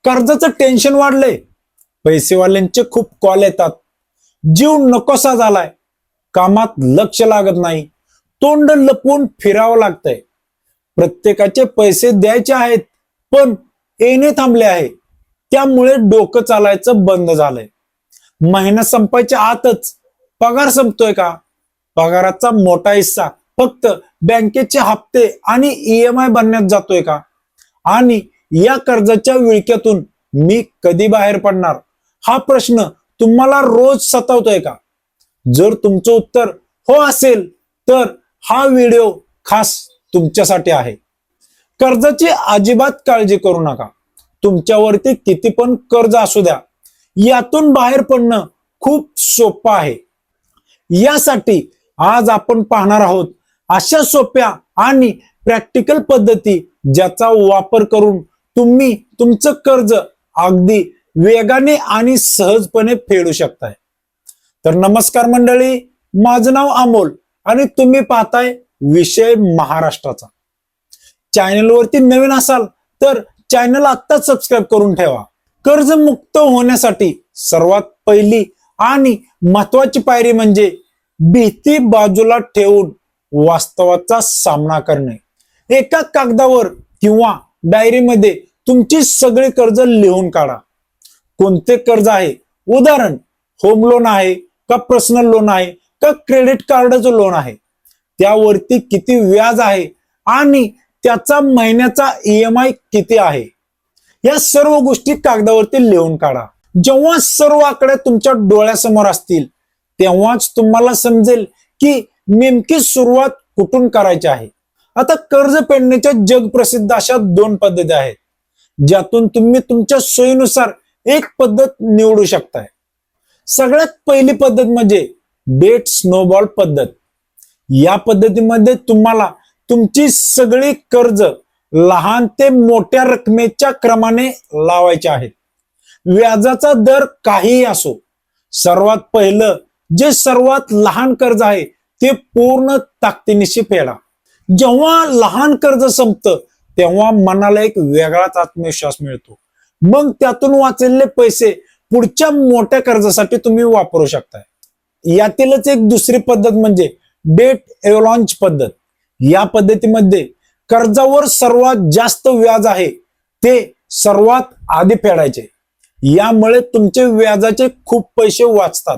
कर्जाचं टेन्शन वाढलंय, पैसेवाल्यांचे खूप कॉल येतात, जीव नकोसा झालाय, कामात लक्ष लागत नाही, तोंड लपवून फिरावं लागतंय, प्रत्येकाचे पैसे द्यायचे आहेत पण येणे थांबले आहे, त्यामुळे डोकं चालायचं बंद झालंय, महिना संपायच्या आतच पगार संपतोय का, पगाराचा मोठा हिस्सा फक्त बँकेचे हप्ते आणि EMI बनण्यात जातोय का, आणि या कर्जाच्या विळख्यातून मी कधी बाहेर पडणार, हा प्रश्न तुम्हाला रोज सतावतोय का? जर तुमचं उत्तर हो असेल तर हा व्हिडिओ खास तुमच्यासाठी आहे. कर्जाची अजिबात काळजी करू नका. तुमच्यावरती किती पण कर्ज असू द्या, यातून बाहेर पडणं खूप सोपं आहे. यासाठी आज आपण पाहणार आहोत अशा सोप्या आणि प्रॅक्टिकल पद्धती ज्याचा वापर करून तुम्ही तुमचं कर्ज अगदी वेगाने आणि सहजपणे फेडू शकताय. तर नमस्कार मंडळी, माझं नाव अमोल आणि तुम्ही पाहताय विषय महाराष्ट्राचा. चॅनलवरती नवीन असाल तर चॅनल आत्ताच सबस्क्राईब करून ठेवा. कर्जमुक्त होण्यासाठी सर्वात पहिली आणि महत्वाची पायरी म्हणजे भीती बाजूला ठेवून वास्तवाचा सामना करणे. एका कागदावर किंवा डायरीमध्ये तुमची सगळी कर्ज लिहून काढा. कोणते कर्ज आहे, उदाहरण होम लोन आहे का, पर्सनल लोन आहे का, क्रेडिट कार्डचं लोन आहे, त्यावरती किती व्याज आहे आणि त्याचा महिन्याचा EMI किती आहे, या सर्व गोष्टी कागदावरती लिहून काढा. जेव्हा सर्व आकडे तुमच्या डोळ्यासमोर असतील तेव्हाच तुम्हाला समजेल की नेमकी सुरुवात कुठून करायची आहे. आता कर्ज फेडण्याच्या जगप्रसिद्ध अशा 2 पद्धती आहेत, ज्यातून तुम्ही तुमच्या सोयीनुसार एक पद्धत निवडू शकताय. सगळ्यात पहिली पद्धत म्हणजे डेट स्नोबॉल पद्धत. या पद्धतीमध्ये तुम्हाला तुमची सगळी कर्ज लहान ते मोठ्या रकमेच्या क्रमाने लावायचे आहेत. व्याजाचा दर काहीही असो, सर्वात पहिलं जे सर्वात लहान कर्ज आहे ते पूर्ण ताकदीनिशी फेडा. जेव्हा लहान कर्ज संपतं तेव्हा मनाला एक वेगळाच आत्मविश्वास मिळतो. मग त्यातून वाचलेले पैसे पुढच्या मोठ्या कर्जासाठी तुम्ही वापरू शकताय. यातीलच एक दुसरी पद्धत म्हणजे डेट एव्हलांच पद्धत. या पद्धतीमध्ये कर्जावर सर्वात जास्त व्याज आहे ते सर्वात आधी फेडायचे. यामुळे तुमचे व्याजाचे खूप पैसे वाचतात.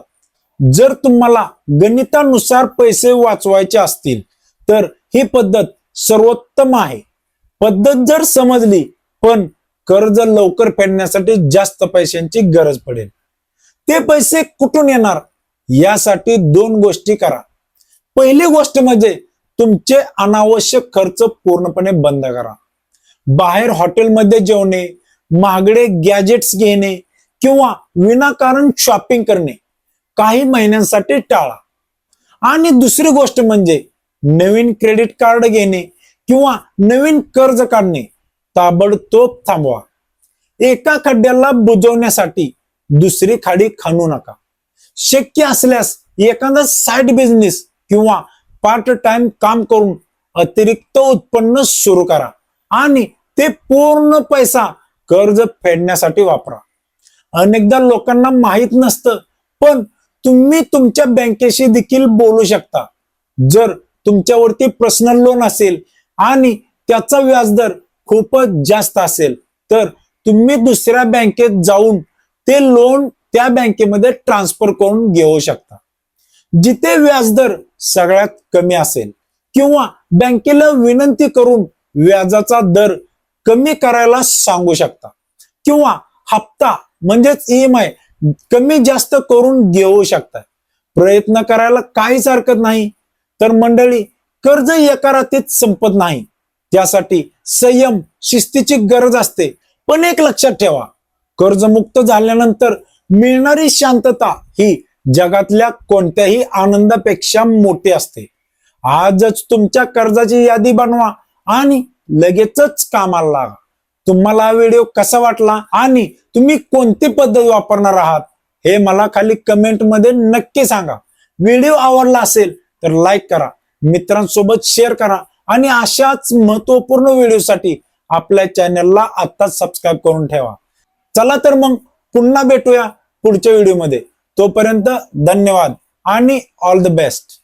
जर तुम्हाला गणितानुसार पैसे वाचवायचे असतील तर ही पद्धत सर्वोत्तम आहे. पद्धत जर समजली पण कर्ज लवकर फेडण्यासाठी जास्त पैशांची गरज पडेल. ते पैसे कुठून येणार, यासाठी 2 गोष्टी करा. पहिली गोष्ट म्हणजे तुमचे अनावश्यक खर्च पूर्णपणे बंद करा. बाहेर हॉटेलमध्ये जेवणे, महागडे गॅजेट्स घेणे किंवा विनाकारण शॉपिंग करणे काही महिन्यांसाठी टाळा. आणि दुसरी गोष्ट म्हणजे नवीन क्रेडिट कार्ड घेणे किंवा नवीन कर्ज काढणे ताबडतोब थांबवा. एका खड्ड्याला बुजवण्यासाठी दुसरी खाडी खणू नका. शक्य असल्यास एखादा साइड बिझनेस किंवा पार्ट टाइम काम करून अतिरिक्त उत्पन्न सुरू करा आणि ते पूर्ण पैसा कर्ज फेडण्यासाठी वापरा. अनेकदा लोकांना माहित नसतं पण तुम्ही तुमच्या बँकेशी देखील बोलू शकता. जर तुमच्यावरती पर्सनल लोन असेल आणि त्याचा व्याजदर खूपच जास्त असेल तर तुम्ही दुसऱ्या बँकेत जाऊन ते लोन त्या बँकेमध्ये ट्रान्सफर करून घेऊ शकता, जिथे व्याजदर सगळ्यात कमी असेल, किंवा बँकेला विनंती करून व्याजाचा दर कमी करायला सांगू शकता, किंवा हप्ता म्हणजेच EMI कमी जास्त करून घेऊ शकता. प्रयत्न करायला काहीच हरकत नाही. तर मंडळी, कर्ज एका रात्रीत संपत नाही. त्यासाठी संयम, शिस्तीची गरज असते. पण एक लक्षात ठेवा, कर्जमुक्त झाल्यानंतर मिळणारी शांतता ही जगातल्या कोणत्याही आनंदापेक्षा मोठी असते. आजच तुमच्या कर्जाची यादी बनवा आणि लगेचच कामाला लागा. तुम्हाला हा व्हिडिओ कसा वाटला आणि तुम्ही कोणती पद्धत वापरणार आहात हे मला खाली कमेंट मध्ये नक्की सांगा. व्हिडिओ आवडला असेल तर लाईक करा, मित्रांसोबत शेअर करा आणि अशाच महत्त्वपूर्ण व्हिडिओसाठी आपल्या चॅनलला आत्ताच सबस्क्राईब करून ठेवा. चला तर मग पुन्हा भेटूया पुढच्या व्हिडिओमध्ये. तोपर्यंत धन्यवाद आणि ऑल द बेस्ट.